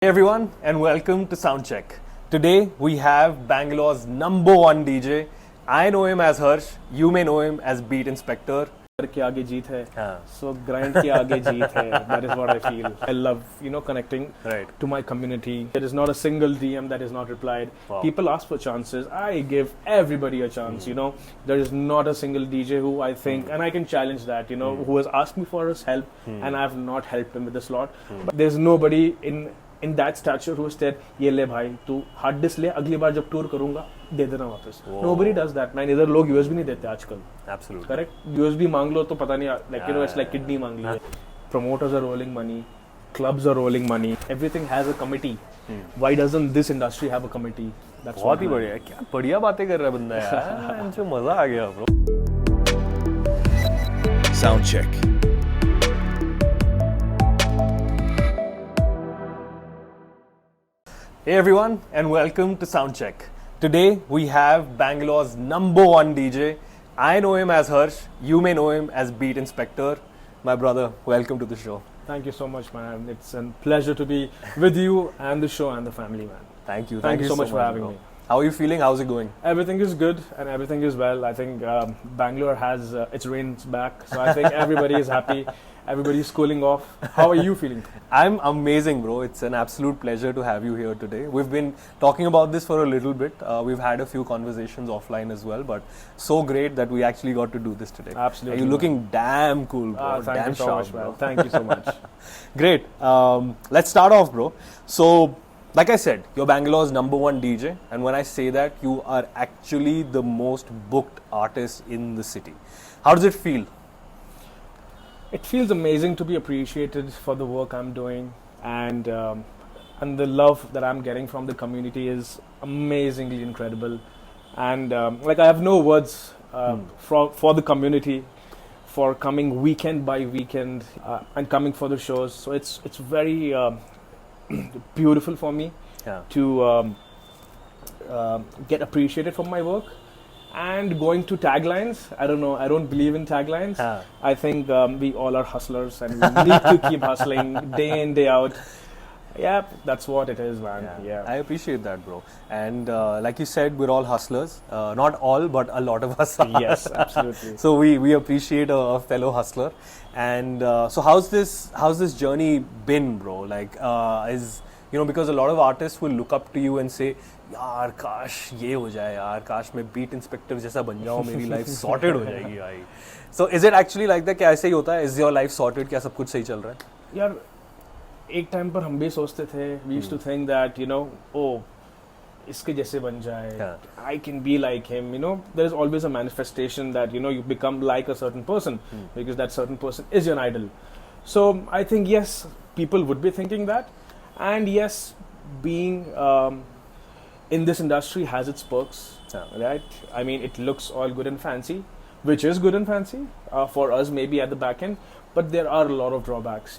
Hey everyone and welcome to Soundcheck. Today we have Bangalore's #1 DJ. I know him as Harsh, you may know him as Beat Inspector. के आगे जीत है, so grind के आगे जीत है. That is what I feel. I love, connecting to my community. There is not a single DM that is not replied. Wow. People ask for chances. I give everybody a chance. There is not a single DJ who I think, and I can challenge that. Who has asked me for his help, and I have not helped him with the slot. But there's nobody in that stature who said, "ये ले भाई, तू hard disk ले, अगली बार जब tour करूँगा दे देना वापस." Nobody does that, man. इधर लोग USB नहीं देते आजकल. Absolutely. Correct. USB मांग लो तो पता नहीं, it's like kidney मांग ली. Promoters are rolling money, clubs are rolling money. Everything has a committee. Why doesn't this industry have a committee? That's बहुत ही बढ़िया. क्या बढ़िया बातें कर रहा है बंदा यार. मुझे मजा आ गया bro. Soundcheck. Hey everyone and welcome to Soundcheck. Today we have Bangalore's #1 DJ. I know him as Harsh, you may know him as Beat Inspector. My brother, welcome to the show. Thank you so much, man. It's a pleasure to be with you and the show and the family, man. Thank you. Thank you so much for having me. How are you feeling? How's it going? Everything is good and everything is well. I think Bangalore has its rains back, so I think everybody is happy. Everybody's cooling off. How are you feeling? I'm amazing, bro. It's an absolute pleasure to have you here today. We've been talking about this for a little bit. We've had a few conversations offline as well, but so great that we actually got to do this today. Absolutely. You're looking damn cool, bro. Thank damn you so sharp, much, bro. man. Thank you so much. Great. Let's start off, bro. So, like I said, you're Bangalore's #1 DJ, and when I say that, you are actually the most booked artist in the city. How does it feel? It feels amazing to be appreciated for the work I'm doing, and the love that I'm getting from the community is amazingly incredible. And I have no words for the community for coming weekend by weekend and coming for the shows. So it's very beautiful for me to get appreciated for my work. And going to taglines, I don't know, I don't believe in taglines. I think we all are hustlers and we need to keep hustling day in, day out. Yeah, that's what it is, man. Yeah. I appreciate that, bro. And like you said, we're all hustlers. Not all, but a lot of us are. Yes, absolutely. So we appreciate a fellow hustler. And so how's this journey been, bro? Because a lot of artists will look up to you and say, यार काश ये हो जाए यार, काश मैं beat inspector जैसा बन जाऊँ, मेरी लाइफ सॉर्टेड हो जाएगी भाई. So is it actually like that? क्या ऐसे ही होता है? Is your life sorted? क्या सब कुछ सही चल रहा है? यार एक टाइम पर हम भी सोचते थे, we used to think that इसके जैसे बन जाए, I can be like him. There is always a manifestation that you become like a certain person because that certain person is your idol. So I think yes, people would be thinking that, and yes, being in this industry has its perks, right? I mean, it looks all good and fancy, which is good and fancy for us maybe at the back end, but there are a lot of drawbacks,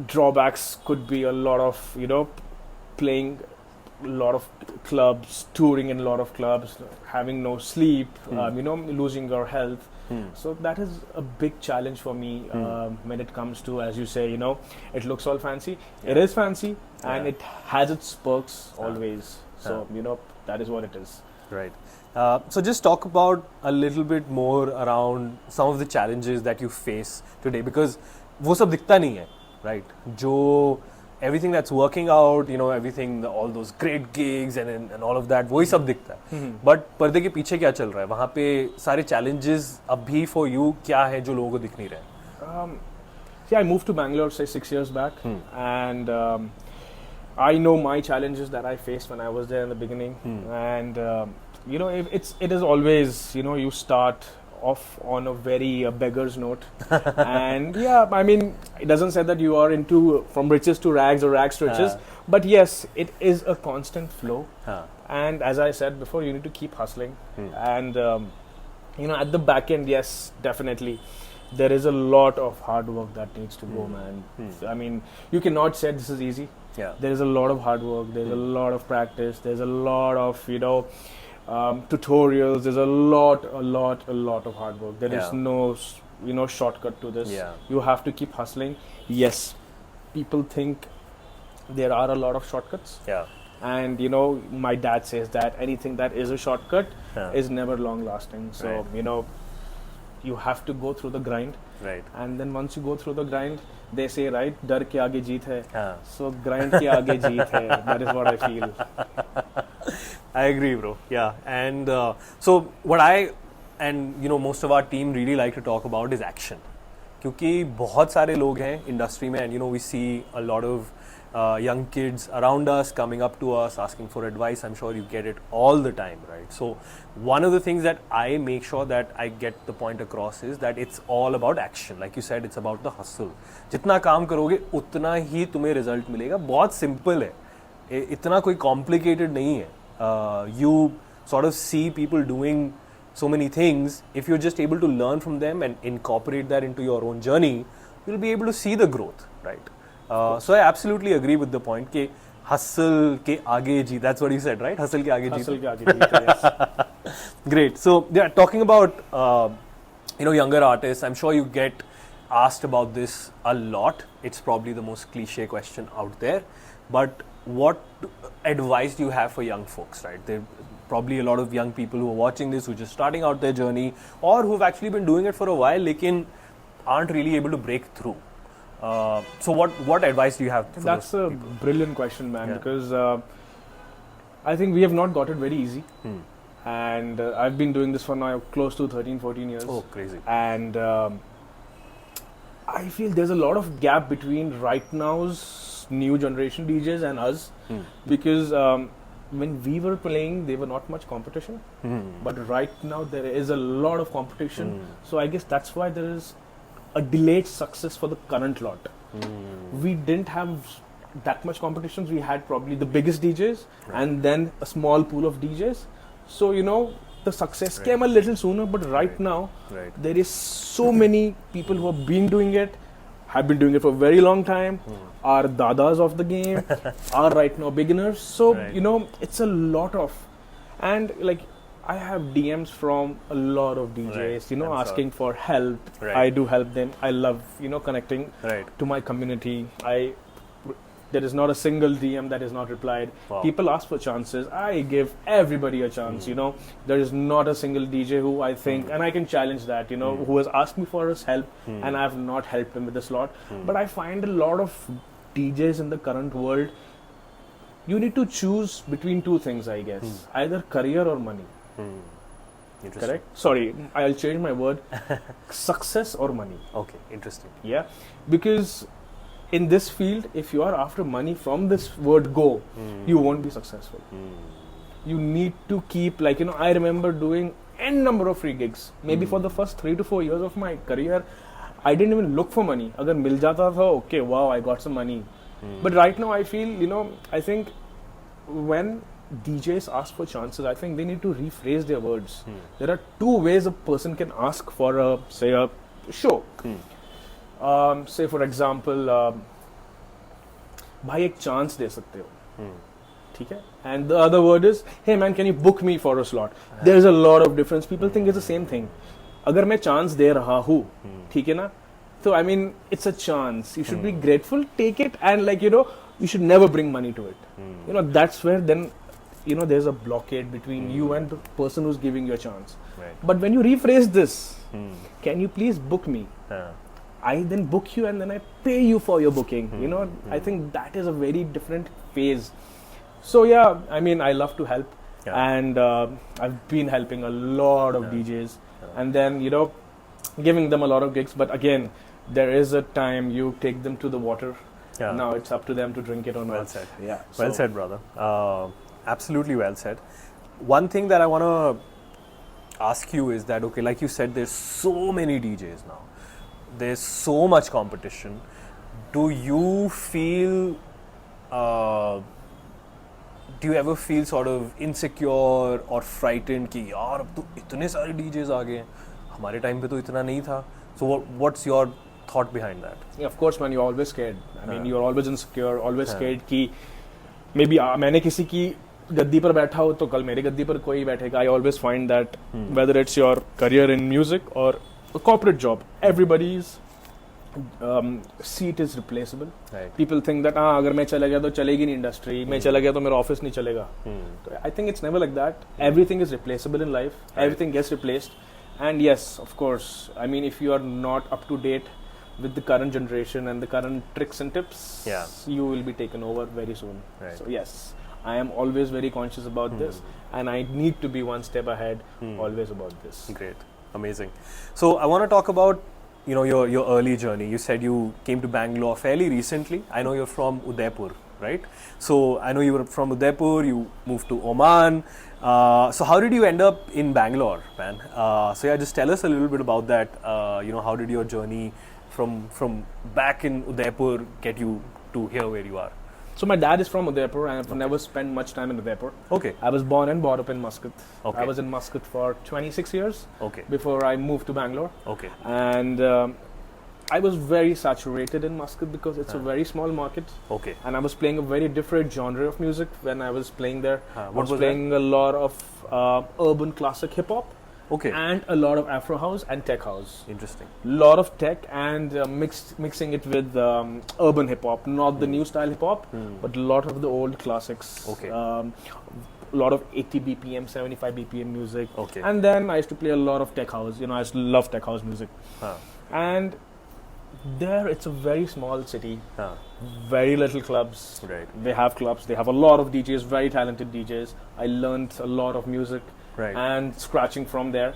Drawbacks could be a lot of, playing a lot of clubs, touring in a lot of clubs, having no sleep, losing your health. So that is a big challenge for me when it comes to, as you say, it looks all fancy. It is fancy and it has its perks always. So, that is what it is. Right. So just talk about a little bit more around some of the challenges that you face today, because वो सब दिखता नहीं है, right? जो everything that's working out, everything, all those great gigs and all of that, वही सब दिखता है. But पर्दे के पीछे क्या चल रहा है? वहाँ पे सारे challenges अभी for you क्या है जो लोगों को दिख नहीं रहे? See, I moved to Bangalore, say 6 years back, and I know my challenges that I faced when I was there in the beginning. And it is always, you start off on a very beggar's note. And yeah, I mean, it doesn't say that you are from riches to rags or rags to riches, but yes, it is a constant flow. And as I said before, you need to keep hustling. And at the back end, yes, definitely there is a lot of hard work that needs to go, man. I mean, you cannot say this is easy. There is a lot of hard work, there's a lot of practice, there's a lot of tutorials, there's a lot of hard work. There is no shortcut to this. You have to keep hustling. Yes, people think there are a lot of shortcuts. Yeah. And you know, my dad says that anything that is a shortcut is never long lasting. So you know, you have to go through the grind. Right. And then once you go through the grind, they say, right, dar ke aage jeet hai. So grind ke aage jeet hai. That is what I feel. I agree, bro. Yeah. And so what I and you know most of our team really like to talk about is action. क्योंकि बहुत सारे लोग हैं industry में, and you know we see a lot of young kids around us coming up to us asking for advice. I'm sure you get it all the time, right? So one of the things that I make sure that I get the point across is that it's all about action. Like you said, it's about the hustle. जितना काम करोगे उतना ही तुम्हें result मिलेगा. बहुत simple है. इतना कोई complicated नहीं है. You sort of see people doing so many things. If you're just able to learn from them and incorporate that into your own journey, you'll be able to see the growth, right? So I absolutely agree with the point कि hustle के आगे जी, that's what you said, right? Hustle के आगे जी. Hustle ke aage jeet hai, yes. Great. So yeah, talking about you know younger artists, I'm sure you get asked about this a lot. It's probably the most cliche question out there. But what advice do you have for young folks, right? There probably a lot of young people who are watching this who are just starting out their journey or who've actually been doing it for a while, lekin aren't really able to break through. So what advice do you have for That's those a people? brilliant question, man, because I think we have not got it very easy. And I've been doing this for now close to 13-14 years. Oh, crazy. And I feel there's a lot of gap between right now's new generation DJs and us, because when we were playing, there were not much competition. But right now there is a lot of competition. So I guess that's why there is a delayed success for the current lot. We didn't have that much competition. We had probably the biggest DJs and then a small pool of DJs. So, you know, the success came a little sooner, but right now there is so many people who have been doing it, have been doing it for a very long time, are dadas of the game, are right now beginners. So, you know, it's a lot of, and like I have DMs from a lot of DJs, you know, asking for help. I do help them. I love, you know, connecting to my community. There is not a single DM that is not replied. People ask for chances. I give everybody a chance, you know. There is not a single DJ who I think, and I can challenge that, you know, who has asked me for his help and I have not helped him with the slot. But I find a lot of DJs in the current world, you need to choose between two things, I guess. Either career or money. Correct? Sorry, I'll change my word. Success or money. Okay, interesting. Yeah, because in this field, if you are after money from this word go, you won't be successful. You need to keep, like, you know, I remember doing n number of free gigs. Maybe for the first 3 to 4 years of my career, I didn't even look for money. Agar mil jata tha, okay, wow, I got some money. But right now I feel, you know, I think when DJs ask for chances, I think they need to rephrase their words. There are two ways a person can ask for a, say, a show. Say for example, भाई एक chance दे सकते हो, ठीक है? And the other word is, hey man, can you book me for a slot? There's a lot of difference. People think it's the same thing. अगर मैं chance दे रहा हूँ, ठीक है ना? So I mean, it's a chance. You should be grateful, take it, and like, you know, you should never bring money to it. You know, that's where then, you know, there's a blockade between you and the person who's giving you a chance. But when you rephrase this, can you please book me? I then book you and then I pay you for your booking. You know, I think that is a very different phase. So yeah, I mean, I love to help, and I've been helping a lot of DJs, and then, you know, giving them a lot of gigs. But again, there is a time you take them to the water. Now it's up to them to drink it or not. Well said. Yeah. Well said, brother. Absolutely well said. One thing that I want to ask you is that, okay, like you said, there's so many DJs now. There's so much competition. Do you feel, do you ever feel sort of insecure or frightened कि यार अब तो इतने सारे DJs आ गए हैं, हमारे time पे तो इतना नहीं था? So what's your thought behind that? Yeah, of course, man, you're always scared. I mean, you're always insecure, always scared कि maybe मैंने किसी की गद्दी पर बैठा हो तो कल मेरे गद्दी पर कोई बैठेगा. I always find that whether it's your career in music or a corporate job, everybody's seat is replaceable. Right. People think that अगर मैं चला गया तो चलेगी नहीं industry, मैं चला गया तो मेरा office नहीं चलेगा. I think it's never like that. Everything is replaceable in life. Right. Everything gets replaced. And yes, of course, I mean, if you are not up to date with the current generation and the current tricks and tips, Yeah. you will be taken over very soon. Right. So yes, I am always very conscious about this, and I need to be one step ahead always about this. Great, amazing. So I want to talk about your early journey. You said you came to Bangalore fairly recently. I know you're from Udaipur, right? So I know you were from Udaipur. You moved to Oman. So how did you end up in Bangalore, man? So yeah, just tell us a little bit about that. How did your journey from back in Udaipur get you to here where you are? So my dad is from Udaipur, and I've never spent much time in Udaipur. Okay. I was born and brought up in Muscat. Okay. I was in Muscat for 26 years Okay. before I moved to Bangalore. Okay. And I was very saturated in Muscat because it's a very small market. Okay. And I was playing a very different genre of music when I was playing there. I what was playing a lot of urban classic hip hop Okay. and a lot of Afro house and tech house. Interesting. Lot of tech and mixing it with urban hip hop, not the new style hip hop, but a lot of the old classics. Okay. A lot of 80 BPM, 75 BPM music. Okay. And then I used to play a lot of tech house. I used to love tech house music. And there, it's a very small city. Very little clubs. Right. They have clubs. They have a lot of DJs, very talented DJs. I learned a lot of music. Right. And scratching from there.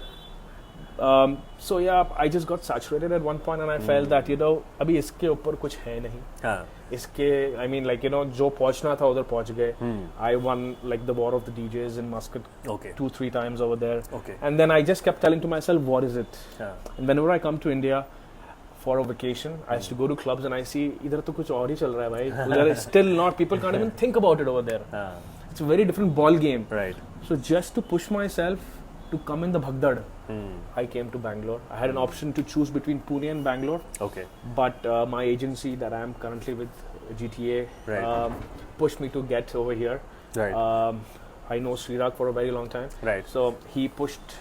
So yeah, I just got saturated at one point, and I felt that अभी इसके ऊपर कुछ है नहीं. इसके, I mean, जो पहुंचना था उधर पहुंच गए. I won like the war of the DJs in Muscat. Okay. 2-3 times over there. Okay. And then I just kept telling to myself, what is it? And whenever I come to India for a vacation, I used to go to clubs and I see इधर तो कुछ और ही चल रहा है भाई. उधर still not, people can't even think about it over there. It's a very different ball game. Right. So just to push myself to come in the Bhagdad, I came to Bangalore. I had an option to choose between Pune and Bangalore. Okay. But my agency that I am currently with, GTA, pushed me to get over here. Right. I know Srirag for a very long time. Right. So he pushed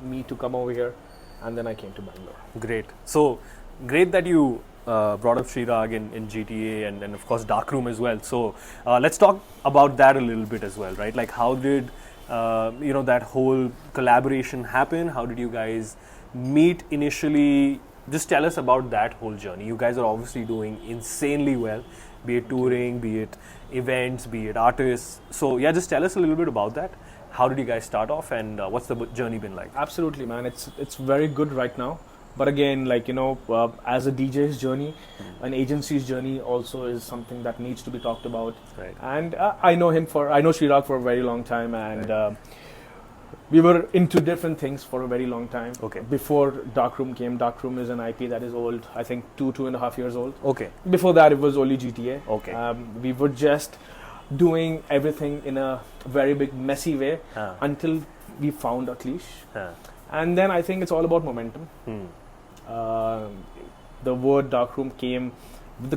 me to come over here, and then I came to Bangalore. Great. So great that you brought up Srirag in GTA and of course Darkroom as well. So let's talk about that a little bit as well, right? Like how did that whole collaboration happen? How did you guys meet initially? Just tell us about that whole journey. You guys are obviously doing insanely well, be it touring, be it events, be it artists. So yeah, just tell us a little bit about that. How did you guys start off, and what's the journey been like? Absolutely, man. It's very good right now. But again, as a DJ's journey, an agency's journey also is something that needs to be talked about. Right. And I know Srirag for a very long time, and we were into different things for a very long time. Okay. Before Darkroom came, Darkroom is an IP that is old, I think 2.5 years old. Okay. Before that, it was only GTA. Okay. We were just doing everything in a very big, messy way until we found a cliche. And then I think it's all about momentum. The word Darkroom came with the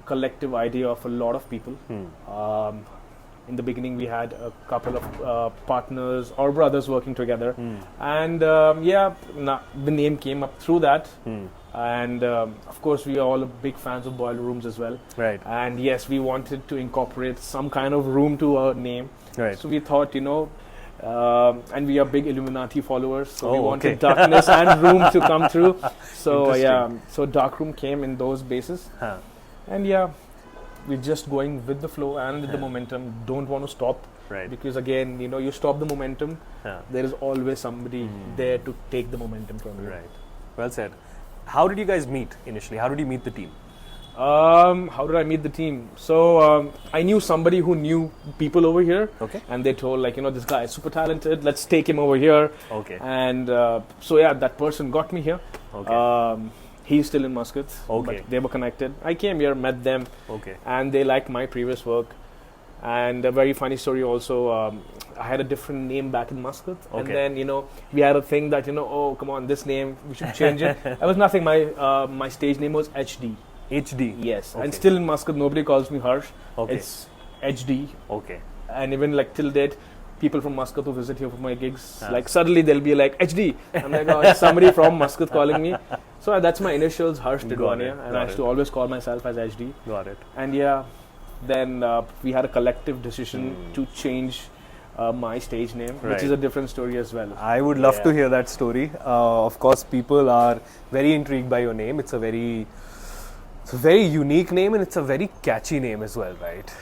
collective idea of a lot of people. In the beginning, we had a couple of partners or brothers working together, and the name came up through that. And of course, we are all big fans of boiler rooms as well. Right. And yes, we wanted to incorporate some kind of room to our name. Right. So we thought, and we are big Illuminati followers, so we wanted darkness and room to come through. So so Darkroom came in those bases, and we're just going with the flow and with the momentum. Don't want to stop, right? Because again, you stop the momentum, there is always somebody there to take the momentum from you. Right. Well said. How did you guys meet initially? How did you meet the team? How did I meet the team? So I knew somebody who knew people over here, and they told this guy is super talented. Let's take him over here. Okay. And that person got me here. Okay. He's still in Muscat. Okay. But they were connected. I came here, met them. Okay. And they liked my previous work. And a very funny story also. I had a different name back in Muscat, and then we had a thing that oh come on, this name we should change it. It was nothing. My stage name was HD. HD. Yes, and still in Muscat nobody calls me Harsh. Okay. It's HD. Okay. And even till date, people from Muscat who visit here for my gigs. Like suddenly they'll be like HD. I'm like, oh, it's somebody from Muscat calling me. So that's my initials, Harsh Tidwania, and I used to always call myself as HD. Got it. And yeah, then we had a collective decision to change my stage name, which is a different story as well. I would love to hear that story. Of course, people are very intrigued by your name. It's a very unique name and it's a very catchy name as well, right?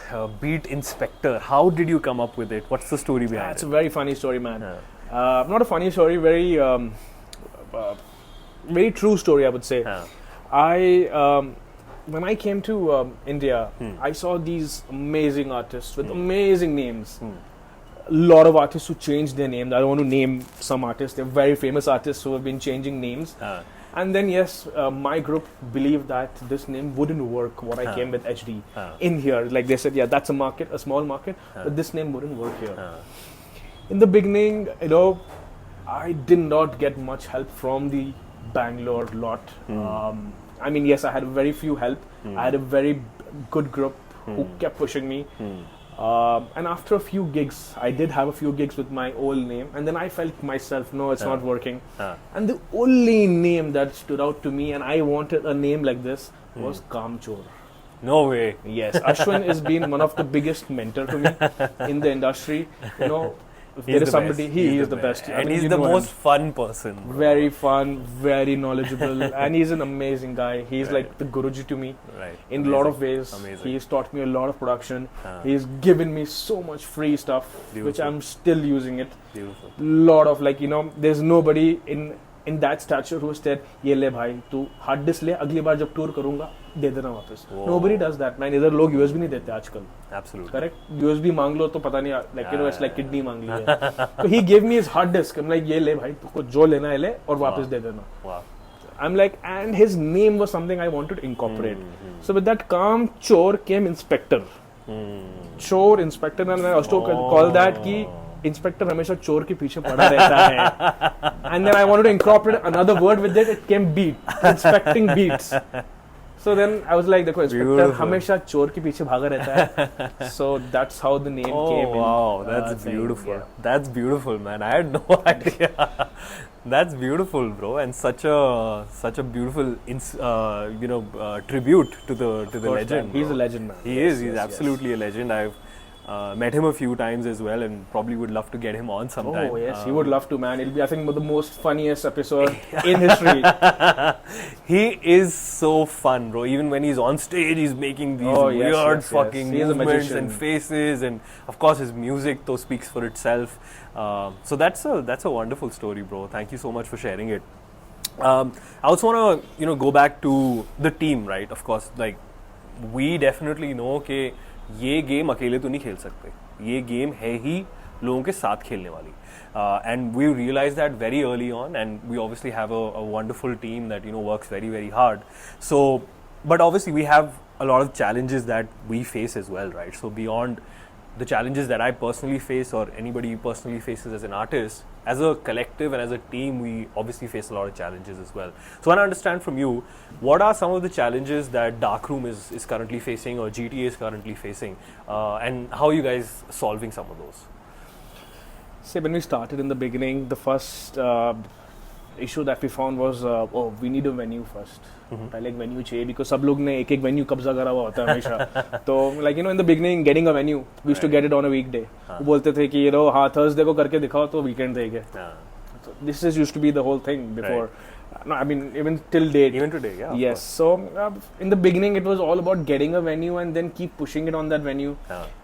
Beatinspector. How did you come up with it? What's the story behind it? It's a very funny story, man. Not a funny story, very very true story, I would say. When I came to India, I saw these amazing artists with amazing names. A lot of artists who changed their names. I don't want to name some artists. They're very famous artists who have been changing names. And then yes, my group believed that this name wouldn't work. What I came with HD in here, like they said, yeah, that's a market, a small market, but this name wouldn't work here. In the beginning, I did not get much help from the Bangalore lot. I mean, yes, I had very few help. I had a very good group who kept pushing me. And after a few gigs, I did have a few gigs with my old name, and then I felt myself, no, it's not working. And the only name that stood out to me, and I wanted a name like this, was Kamchor. No way. Yes, Ashwin has been one of the biggest mentor to me in the industry. If there is somebody, he is the best. And he's the most fun person. Bro. Very fun, very knowledgeable, and he's an amazing guy. He's like the Guruji to me in a lot of ways. He's taught me a lot of production. He's given me so much free stuff, which I'm still using it. Beautiful. Lot of there's nobody in that stature who said, "Ye le bhai, tu hard disk le, agli baar jab tour karunga, de dena वापस." Nobody does that, man. इधर लोग USB नहीं देते आजकल. Absolutely. Correct. USB मांग लो तो पता नहीं, it's like kidney मांग ली है. So he gave me his hard disk. I'm like, ये ले भाई, तुझको जो लेना है ले और वापस दे देना. Wow. I'm like, and his name was something I wanted to incorporate. So with that calm chore came inspector. Chore inspector, and I also call that कि इंस्पेक्टर हमेशा चोर के पीछे पड़ा रहता है. And then I wanted to incorporate another word with it. It came beat, inspecting beats. So then I was like, देखो inspector हमेशा चोर के पीछे भागा रहता है. So that's how the name came. Oh wow, that's beautiful. Yeah. That's beautiful, man. I had no idea. That's beautiful, bro, and such a beautiful tribute to the legend. He's a legend, man. He is. He's absolutely a legend. I've met him a few times as well, and probably would love to get him on sometime. Oh yes, he would love to, man. It'll be, I think, the most funniest episode in history. He is so fun, bro. Even when he's on stage, he's making these weird fucking movements and faces, and of course his music though speaks for itself. So that's a wonderful story, bro. Thank you so much for sharing it. I also want to go back to the team, right? Of course, like we definitely know कि ये game अकेले तो नहीं खेल सकते. ये game है ही लोगों के साथ खेलने वाली. And we realized that very early on, and we obviously have a wonderful team that works very, very hard. So, but obviously we have a lot of challenges that we face as well, right? So beyond the challenges that I personally face or anybody personally faces as an artist, as a collective and as a team, we obviously face a lot of challenges as well. So I want to understand from you, what are some of the challenges that Darkroom is currently facing or GTA is currently facing, and how are you guys solving some of those? Say, when we started in the beginning, the first issue that we found was, we need a venue first. पहले एक venue चाहिए, because सब लोग ने एक venue कब्जा करा हुआ होता है हमेशा. तो in the beginning, getting a venue, we used to get it on a weekday. वो बोलते थे कि हाँ Thursday को करके दिखाओ तो weekend देंगे. So this used to be the whole thing before. No, I mean even till date. Even today, yeah. Yes. So in the beginning, it was all about getting a venue and then keep pushing it on that venue.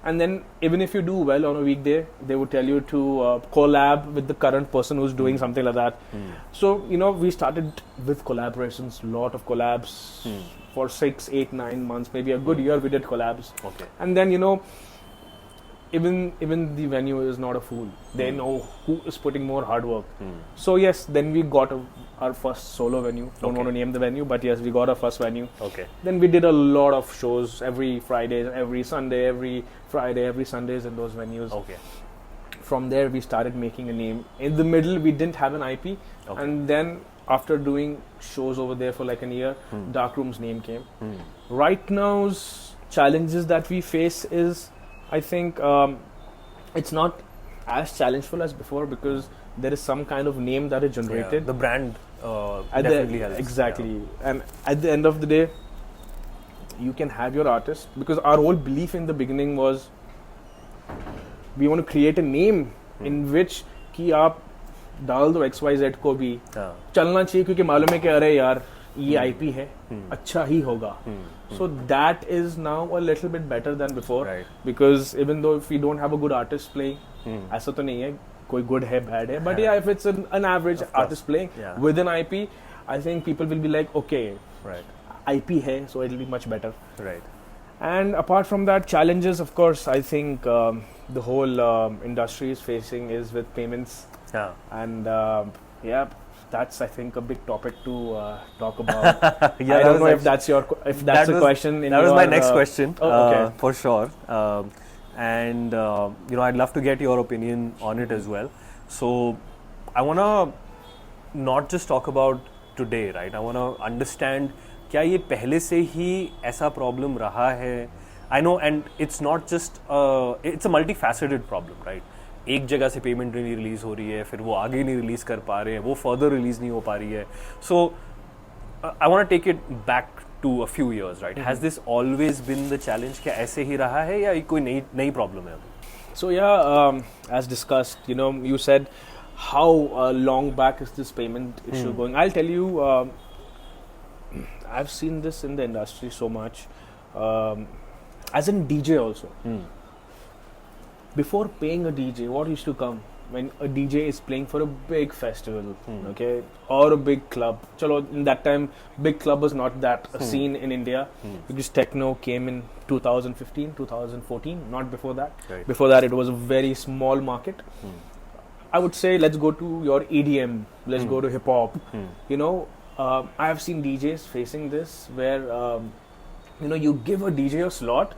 And then even if you do well on a weekday, they would tell you to collab with the current person who's doing something like that. So we started with collaborations, lot of collabs for 6, 8, 9 months, maybe a good year we did collabs. Okay. And then even the venue is not a fool. They know who is putting more hard work. So yes, then we got our first solo venue. Don't want to name the venue, but yes, we got our first venue. Okay. Then we did a lot of shows every Friday, every Sunday, every Friday, every Sundays in those venues. Okay. From there, we started making a name. In the middle, we didn't have an IP. Okay. And then after doing shows over there for like a year, Darkroom's name came. Right now's challenges that we face is, I think, it's not as challengeful as before because there is some kind of name that is generated. The brand definitely helps. Exactly. And at the end of the day, you can have your artist, because our whole belief in the beginning was we want to create a name in which कि आप डाल दो XYZ को भी चलना चाहिए क्योंकि मालूम है कि अरे यार ये IP है अच्छा ही होगा. So that is now a little bit better than before, right. Because even though if we don't have a good artist playing, ऐसा तो नहीं है कोई good है bad है, but yeah, if it's an average artist playing with an IP, I think people will be like, okay, right. IP hai, so it'll be much better. Right. And apart from that, challenges, of course, I think the whole industry is facing is with payments. Yeah. And yeah, that's I think a big topic to talk about. Yeah, I don't know if that's a question. That was my next question. Okay. For sure. And you know, I'd love to get your opinion on it as well. So I wanna not just talk about today, right? I wanna understand. क्या ये पहले से ही ऐसा problem रहा है? I know, and it's not just it's a multifaceted problem, right? एक जगह से पेमेंट नहीं रिलीज हो रही है, फिर वो आगे नहीं रिलीज कर पा रहे हैं, वो फर्दर रिलीज नहीं हो पा रही है. So I want to take it back to a few years, right? Has this always been the challenge? क्या ऐसे ही रहा है या कोई नई प्रॉब्लम है अभी? So yeah, as discussed, you know, you said how long back is this payment issue going? I'll tell you. I've seen this in the industry so much, as in DJ also. Before paying a DJ, what used to come when a DJ is playing for a big festival, okay, or a big club? Chalo, in that time, big club was not that a scene in India because techno came in 2015, 2014, not before that. Right. Before that, it was a very small market. I would say, let's go to your EDM, let's go to hip hop, you know. I have seen DJs facing this where, you know, you give a DJ a slot,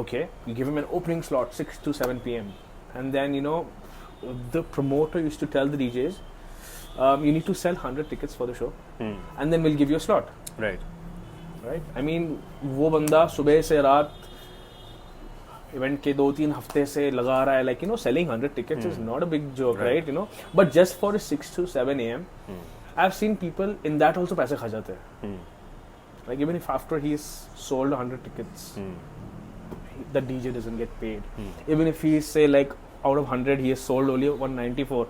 okay, you give him an opening slot 6 to 7 p.m. and then, you know, the promoter used to tell the DJs, you need to sell 100 tickets for the show and then we'll give you a slot. Right. Right? I mean, वो बंदा सुबह से रात event के 2-3 हफ्ते से लगा रहा है, like, you know, selling 100 tickets is not a big joke, right? You know, but just for 6 to 7 a.m. I've seen people in that also पैसे खा जाते हैं. Like even if after he's sold 100 tickets, the DJ doesn't get paid. Even if he say like out of 100 he has sold only 194.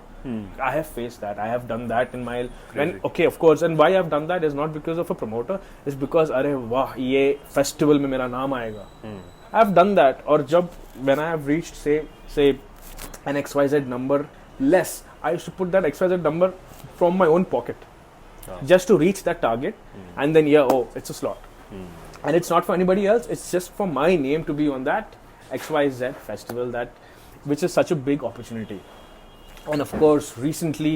I have faced that. I have done that in my. When, okay, of course. And why I've done that is not because of a promoter. It's because अरे वाह ये festival में मेरा नाम आएगा. I've done that. और जब when I have reached say an XYZ number less, I used to put that XYZ number from my own pocket just to reach that target, and then it's a slot, and it's not for anybody else, it's just for my name to be on that XYZ festival, that which is such a big opportunity. And of course recently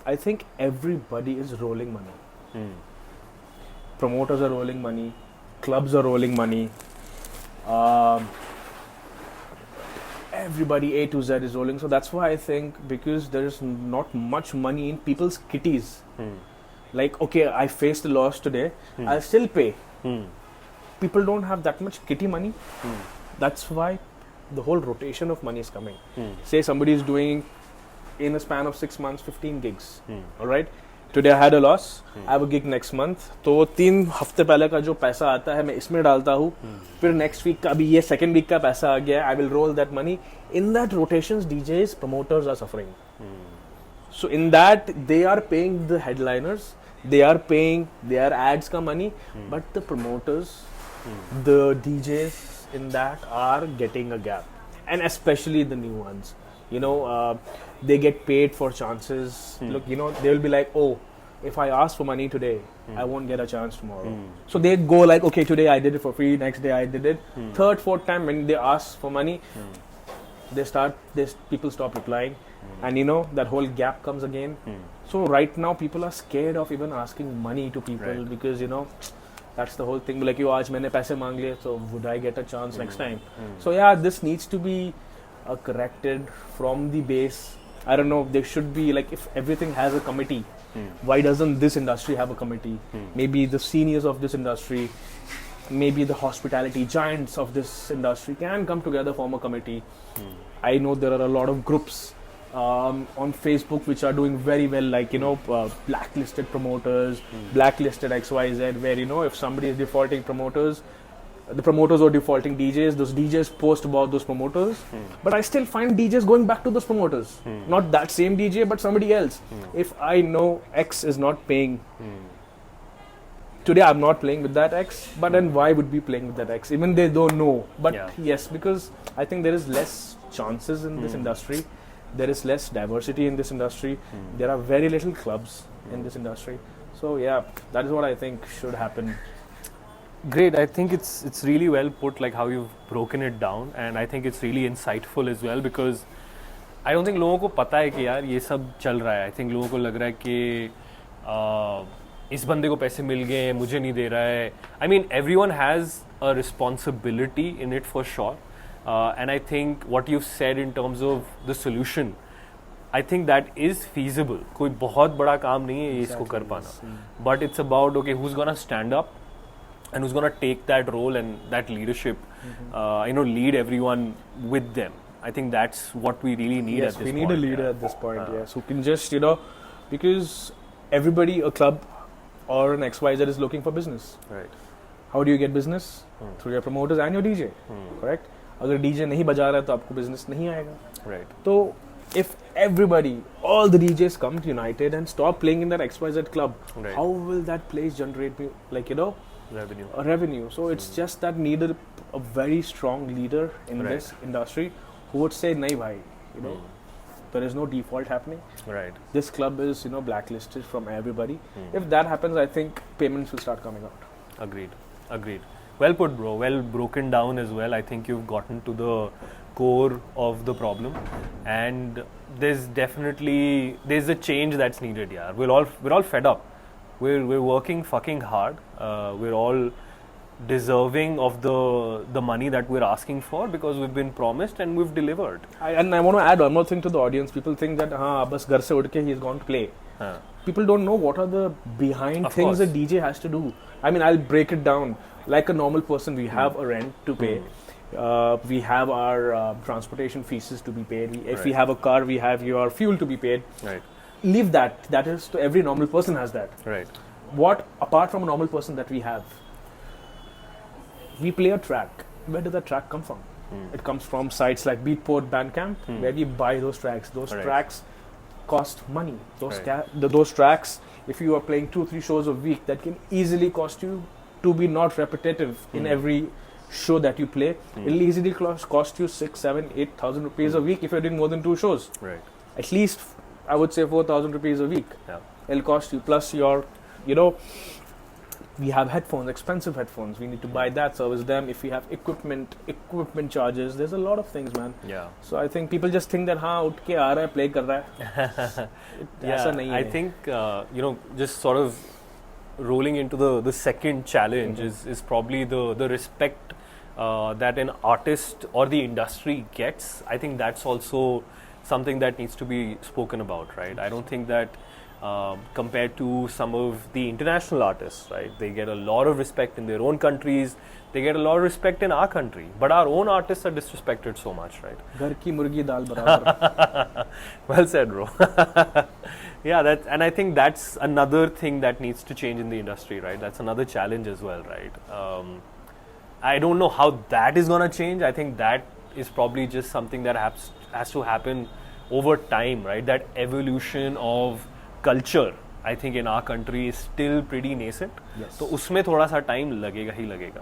I think everybody is rolling money. Promoters are rolling money, clubs are rolling money, everybody A to Z is rolling. So that's why I think, because there is not much money in people's kitties, like, okay, I faced a loss today, I'll still pay. People don't have that much kitty money. That's why the whole rotation of money is coming. Say somebody is doing in a span of 6 months 15 gigs, all right, today I had a loss, I have a gig next month, तो 3 हफ्ते पहले का जो पैसा आता है मैं इसमें डालता हूँ, फिर next week का भी ये second week का पैसा आ गया, I will roll that money. In that rotations, DJs, promoters are suffering. So in that, they are paying the headliners, they are paying their ads ka money, but the promoters, the DJs in that are getting a gap, and especially the new ones. You know, they get paid for chances. Look, you know, they will be like, oh, if I ask for money today, I won't get a chance tomorrow. So they go like, okay, today I did it for free, next day I did it. Third, fourth time when they ask for money, people stop replying, and you know, that whole gap comes again. So right now people are scared of even asking money to people, because you know, that's the whole thing. Like, yo, aaj maine paise maang liye, so would I get a chance next time? So yeah, this needs to be corrected from the base. I don't know, there should be, like, if everything has a committee, why doesn't this industry have a committee? Maybe the seniors of this industry maybe the hospitality giants of this industry can come together, form a committee. I know there are a lot of groups on Facebook which are doing very well, like blacklisted promoters, blacklisted XYZ, where if somebody is defaulting promoters, the promoters are defaulting DJs, those DJs post about those promoters, but I still find DJs going back to those promoters, not that same DJ but somebody else. If I know X is not paying, today I'm not playing with that X, but then why would be playing with that X? Even they don't know. But yes, because I think there is less chances in this industry. There is less diversity in this industry. There are very little clubs in this industry. So yeah, that is what I think should happen. Great. I think it's really well put, like how you've broken it down, and I think it's really insightful as well, because I don't think लोगों को पता है कि यार ये सब चल रहा है. I think लोगों को लग रहा है कि इस बंदे को पैसे मिल गए, मुझे नहीं दे रहा है. I mean, everyone has a responsibility in it for sure. And I think what you've said in terms of the solution, I think that is feasible. कोई बहुत बड़ा काम नहीं है ये इसको कर पाना. But it's about, okay, who's gonna stand up and who's gonna take that role and that leadership, lead everyone with them. I think that's what we really need at this point. Yes, we need a leader at this point, yes, who can just, because everybody, a club or an XYZ is looking for business. Right. How do you get business? Through your promoters and your DJ, correct? अगर DJ नहीं बजा रहा है तो आपको business नहीं आएगा. Right. So if everybody, all the DJs come united and stop playing in that XYZ club, how will that place generate revenue? A revenue. So it's just that needed a very strong leader in this industry who would say, "Nahi bhai, there is no default happening. Right. This club is blacklisted from everybody." If that happens, I think payments will start coming out. Agreed. Well put, bro. Well broken down as well. I think you've gotten to the core of the problem, and there's a change that's needed. Yeah, we're all fed up. We're working fucking hard. We're all deserving of the money that we're asking for, because we've been promised and we've delivered. And I want to add one more thing to the audience. People think that bas ghar se ud ke he's gone to play. People don't know what are the behind things a DJ has to do. I mean, I'll break it down. Like a normal person, we have a rent to pay. We have our transportation fees to be paid. If we have a car, we have your fuel to be paid. Right. Leave that. That is, to every normal person has that. Right. What, apart from a normal person that we have, we play a track. Where does that track come from? It comes from sites like Beatport, Bandcamp, where we buy those tracks. Those tracks cost money. Those tracks, if you are playing 2-3 shows a week, that can easily cost you to be not repetitive in every show that you play. It'll easily cost you 6, 7, 8,000 rupees a week if you're doing more than 2 shows. Right. At least, I would say 4,000 rupees a week. Yeah. It'll cost you. Plus your, we have headphones, expensive headphones. We need to buy that, service them. If we have equipment charges, there's a lot of things, man. Yeah. So I think people just think that, उठ के आ रहा है, play कर रहा है. ऐसा नहीं है. I think, just sort of rolling into the second challenge is probably the respect that an artist or the industry gets. I think that's also something that needs to be spoken about, right? I don't think that compared to some of the international artists, right, they get a lot of respect in their own countries, they get a lot of respect in our country, but our own artists are disrespected so much, right? Ghar ki murgi dal barabar. Well said, bro. Yeah, and I think that's another thing that needs to change in the industry, right? That's another challenge as well, right? I don't know how that is going to change. I think that is probably just something that has to happen over time, right? That evolution of culture, I think in our country is still pretty nascent. Yes. So उसमें थोड़ा सा time लगेगा ही लगेगा.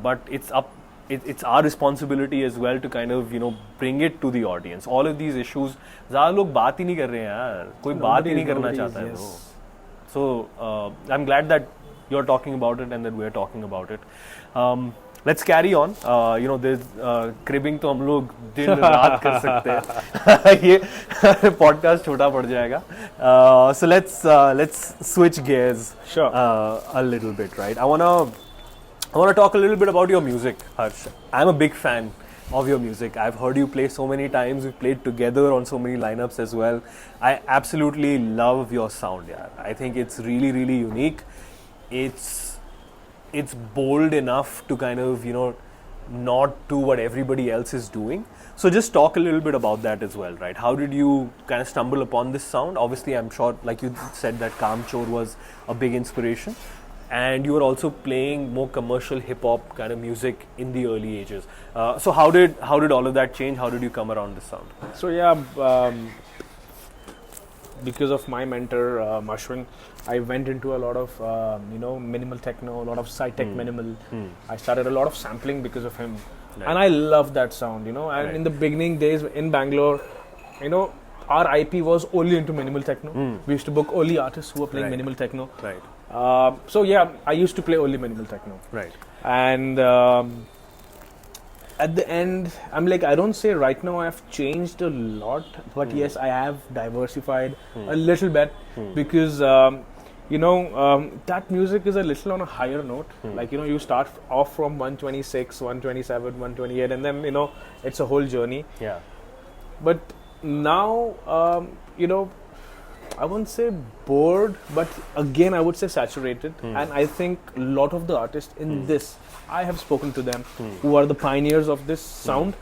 But it's our responsibility as well to kind of bring it to the audience. All of these issues, ज़्यादा लोग बात ही नहीं कर रहे हैं यार. कोई बात ही नहीं करना चाहता है. So I'm glad that you're talking about it and that we're talking about it. Let's carry on. There's cribbing तो हम लोग दिन रात कर सकते हैं. ये podcast छोटा पड़ जाएगा. So let's switch gears. Sure. A little bit, right? I wanna talk a little bit about your music, Harsh. I'm a big fan of your music. I've heard you play so many times. We've played together on so many lineups as well. I absolutely love your sound, yeah. I think it's really, really unique. It's it's bold enough to kind of, you know, not do what everybody else is doing. So just talk a little bit about that as well, right? How did you kind of stumble upon this sound? Obviously, I'm sure, like you said, that Kam Chor was a big inspiration. And you were also playing more commercial hip-hop kind of music in the early ages. So how did all of that change? How did you come around this sound? So yeah, because of my mentor Ashwin, I went into a lot of minimal techno, a lot of sidtech minimal. I started a lot of sampling because of him, and I loved that sound. You know, and in the beginning days in Bangalore, you know, our IP was only into minimal techno. We used to book only artists who were playing minimal techno. Right. So yeah, I used to play only minimal techno. Right. And at the end, I'm like, I don't say right now I've changed a lot, but yes, I have diversified a little bit because that music is a little on a higher note. Like, you know, you start off from 126, 127, 128, and then, you know, it's a whole journey. Yeah. But now, I won't say bored, but again, I would say saturated. And I think a lot of the artists in this, I have spoken to them, who are the pioneers of this sound,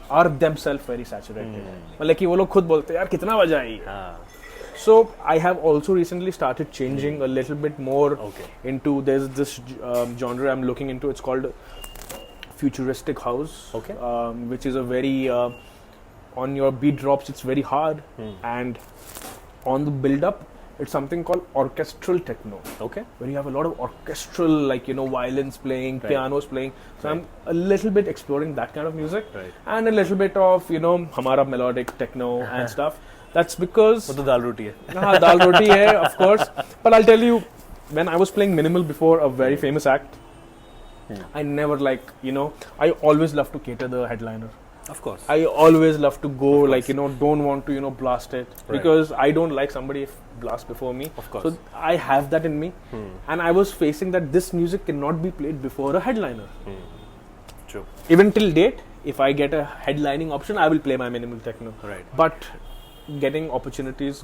are themselves very saturated. Like, वो लोग खुद बोलते हैं, यार कितना बजा है ये? So I have also recently started changing a little bit more into, there's this genre I'm looking into. It's called futuristic house, which is a very on your beat drops, it's very hard, and on the build up, it's something called orchestral techno. Where you have a lot of orchestral, like, you know, violins playing, pianos playing. So I'm a little bit exploring that kind of music, and a little bit of, you know, hamara melodic techno and stuff. That's because वो तो दाल रोटी है. Dal roti hai, of course. But I'll tell you, when I was playing minimal before a very famous act, I never I always love to cater the headliner. Of course. I always love to go, like, you know, don't want to, blast it. Because I don't like somebody blast before me. Of course. So I have that in me. And I was facing that this music cannot be played before a headliner. True. Even till date, if I get a headlining option, I will play my minimal techno. Right. But getting opportunities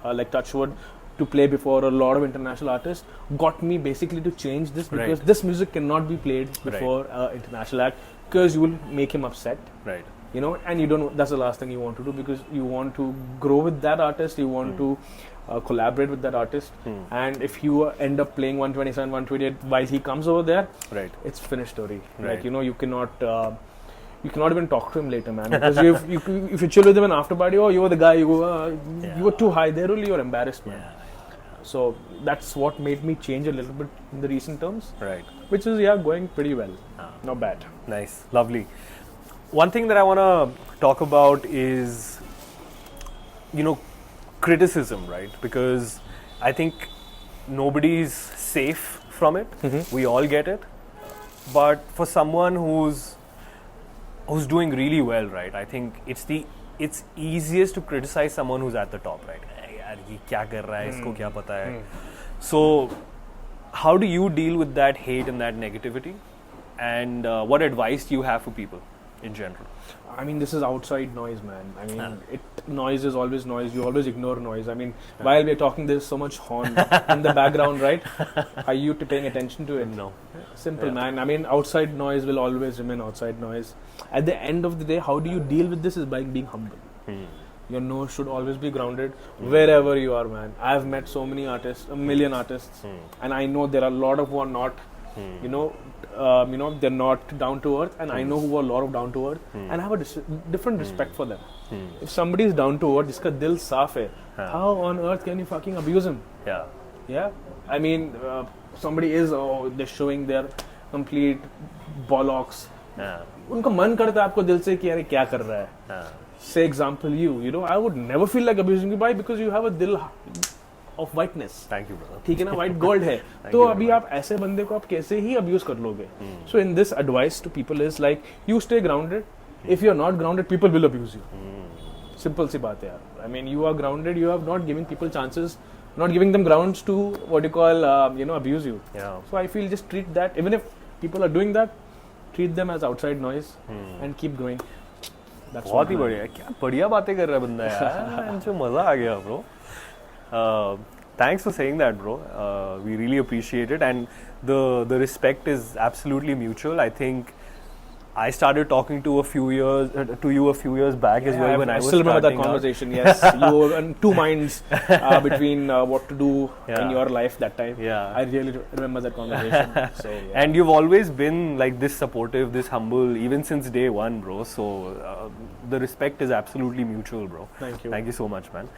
like Touchwood to play before a lot of international artists got me basically to change this, because this music cannot be played before international act, because you will make him upset. Right. You know, and you don't. That's the last thing you want to do, because you want to grow with that artist. You want to collaborate with that artist. And if you end up playing 127, 128 while he comes over there, it's finished story. Like, you know, you cannot even talk to him later, man. Because if you chill with him in after party, oh, you were the guy, you were too high. There only you're embarrassed, man. So that's what made me change a little bit in the recent terms. Right. Which is, going pretty well. Not bad. Nice. Lovely. One thing that I want to talk about is, you know, criticism, right? Because I think nobody's safe from it. We all get it. But for someone who's doing really well, right? I think it's easiest to criticize someone who's at the top, right? यार ये क्या कर रहा है, इसको क्या पता है? So how do you deal with that hate and that negativity? And what advice do you have for people in general? I mean, this is outside noise, man. I mean, noise is always noise. You always ignore noise. I mean, while we're talking, there's so much horn in the background, right? Are you paying attention to it? No. Simple, man. I mean, outside noise will always remain outside noise. At the end of the day, how do you deal with this is by being humble. Your nose should always be grounded wherever you are, man. I've met so many artists, a million artists, and I know there are a lot of who are not, they're not down to earth, and I know who are a lot of down to earth, and I have a different respect for them. If somebody is down to earth, jiska dil saaf hai, how on earth can you fucking abuse him? Yeah. I mean, somebody is, they're showing their complete bollocks. उनको मन करता है आपको दिल से कि यार क्या कर रहा है. Say example, I would never feel like abusing you. Why? Because you have a dil of whiteness. Thank you, brother. ठीक है ना, white gold है. तो अभी आप ऐसे बंदे को आप कैसे ही abuse कर लोगे? So in this advice to people is like, you stay grounded. If you are not grounded, people will abuse you. Simple सी बात है यार. I mean, you are grounded. You have not giving people chances, not giving them grounds to what you call, abuse you. Yeah. So I feel just treat that. Even if people are doing that, treat them as outside noise and keep going. बहुत ही बढ़िया, क्या बढ़िया बातें कर रहा है बंदा यार. इनसे मजा आ गया bro. Thanks for saying that, bro. We really appreciate it, and the respect is absolutely mutual. I think I started talking to you a few years back as well when I was still remember that starting out. conversation. Yes, you were in two minds between what to do in your life that time. Yeah. I really remember that conversation. So, yeah. And you've always been like this supportive, this humble, even since day one, bro. So the respect is absolutely mutual, bro. Thank you. Thank you so much, man.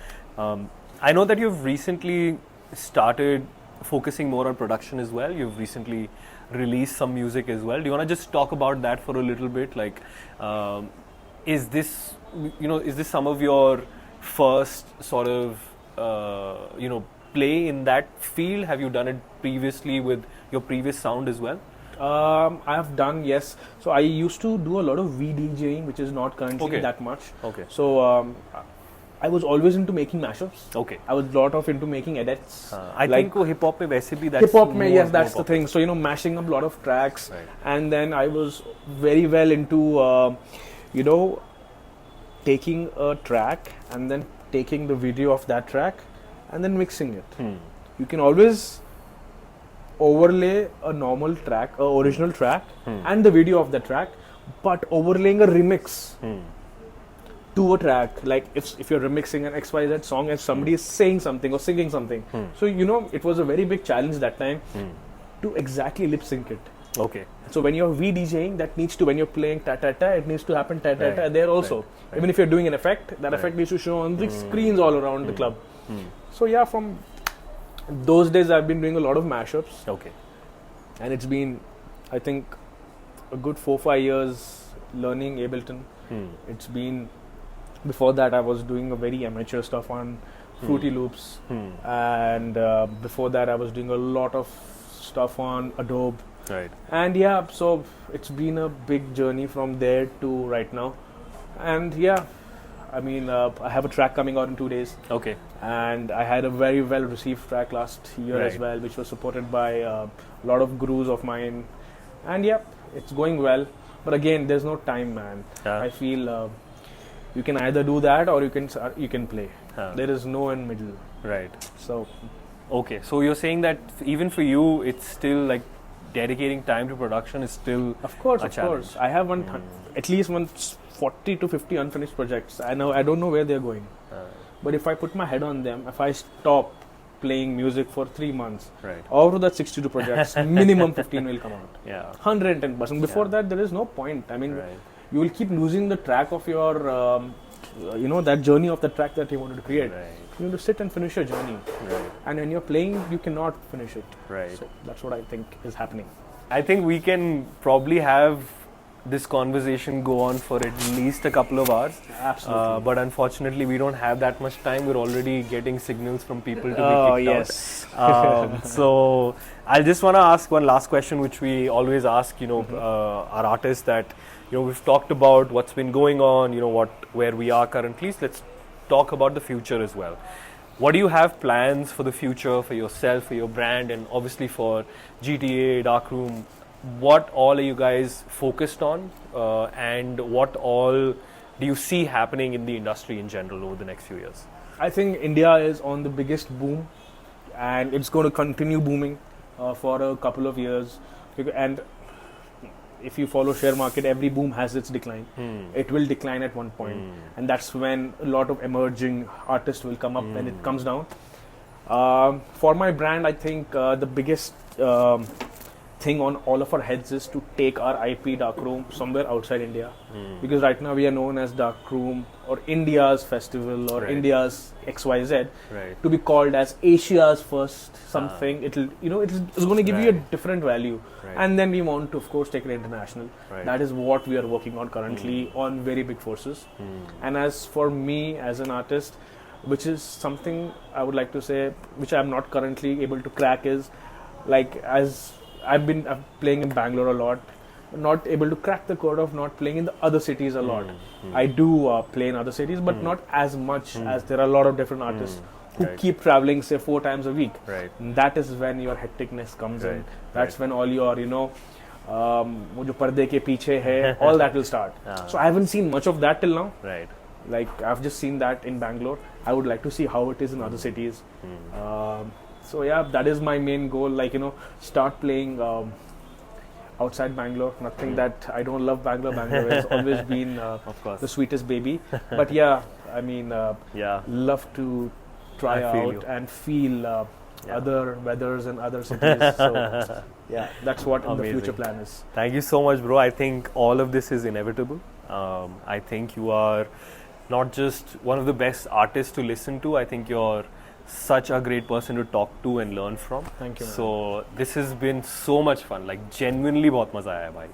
I know that you've recently started focusing more on production as well. You've recently released some music as well. Do you want to just talk about that for a little bit? Like, is this some of your first sort of play in that field? Have you done it previously with your previous sound as well? I have done, yes. So I used to do a lot of VDJing, which is not currently that much. Okay. So I was always into making mashups. Okay. I was lot into making edits. I think hip hop mein वैसे भी that's hip hop mein, more, yes, that's more the thing. So mashing up a lot of tracks, Right. and then I was very well into taking a track and then taking the video of that track and then mixing it. You can always overlay a normal track, original track, and the video of the track, but overlaying a remix to a track, like if you're remixing an XYZ song and somebody is saying something or singing something. So it was a very big challenge that time to exactly lip sync it. Okay. So when you're VDJing, that needs to, when you're playing ta-ta-ta, it needs to happen ta-ta-ta Right. there also. Right. Even if you're doing an effect, that effect needs to show on the screens all around the club. So yeah, from those days I've been doing a lot of mashups. Okay. And it's been, I think, a good 4-5 years learning Ableton. It's been, before that I was doing a very amateur stuff on Fruity Loops, and before that I was doing a lot of stuff on Adobe. Right. And yeah, so it's been a big journey from there to right now. And yeah, I mean, I have a track coming out in 2 days. Okay. And I had a very well received track last year as Right. well, which was supported by a lot of gurus of mine. And yeah, it's going well. But again, there's no time, man. Yeah. I feel you can either do that or you can play. There is no in middle. Right. So Okay. So you're saying that even for you, it's still like dedicating time to production is still of course, a challenge. I have at least 40 to 50 unfinished projects. I don't know where they're going. But if I put my head on them, if I stop playing music for 3 months, Right. out of that 62 projects, minimum 15 will come out. Yeah. 110%. Before Yeah. that, there is no point. I mean, Right. you will keep losing the track of your, that journey of the track that you wanted to create. Right. You need to sit and finish your journey. Right. And when you're playing, you cannot finish it. Right. So that's what I think is happening. I think we can probably have this conversation go on for at least a couple of hours. Absolutely. But unfortunately, we don't have that much time. We're already getting signals from people to be kicked yes. out. So I just want to ask one last question, which we always ask, our artists that, we've talked about what's been going on, where we are currently. So let's talk about the future as well. What do you have plans for the future, for yourself, for your brand, and obviously for GTA, Darkroom? What all are you guys focused on, and what all do you see happening in the industry in general over the next few years? I think India is on the biggest boom, and it's going to continue booming for a couple of years. And if you follow share market, every boom has its decline. It will decline at one point, and that's when a lot of emerging artists will come up when it comes down. For my brand, I think the biggest thing on all of our heads is to take our IP Darkroom somewhere outside India, because right now we are known as Darkroom or India's festival or Right. India's XYZ. Right. To be called as Asia's first something, it's going to give you a Right. different value. Right. And then we want to, of course, take it international. Right. That is what we are working on currently on very big forces. And as for me as an artist, which is something I would like to say, which I'm not currently able to crack, is like, as I'm playing in Bangalore a lot, not able to crack the code of not playing in the other cities a lot. I do play in other cities, but not as much as there are a lot of different artists who Right. keep traveling, say 4 times a week. Right. And that is when your hecticness comes in. Right. That's Right. when all your, वो जो पर्दे के पीछे है, all that will start. So I haven't seen much of that till now. Right. Like I've just seen that in Bangalore. I would like to see how it is in other cities. So yeah, that is my main goal. Like, you know, start playing outside Bangalore. Nothing that I don't love Bangalore. Bangalore has always been Of course. the sweetest baby. But yeah, I mean, Yeah. love to try I feel out you. and feel Yeah. other weathers and other cities. So yeah, that's what in the Amazing. future plan is. Thank you so much, bro. I think all of this is inevitable. I think you are not just one of the best artists to listen to. I think you're such a great person to talk to and learn from. Thank you, man. So this has been so much fun. Like genuinely, बहुत मजा आया भाई.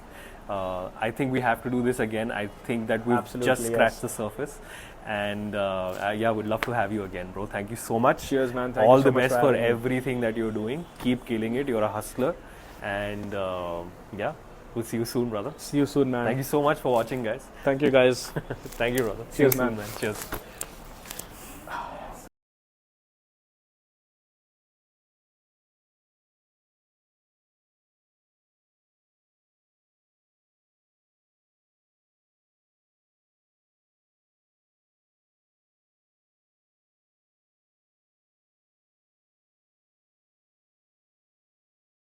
I think we have to do this again. I think that we've Absolutely, just scratched yes. the surface. And yeah, we'd love to have you again, bro. Thank you so much. Cheers, man. Thank All you so the much best for for having me. everything that you're doing. Keep killing it. You're a hustler. And yeah, we'll see you soon, brother. See you soon, man. Thank you so much for watching, guys. Thank you, guys. Thank you, brother. See Cheers, you soon, man. man. Cheers.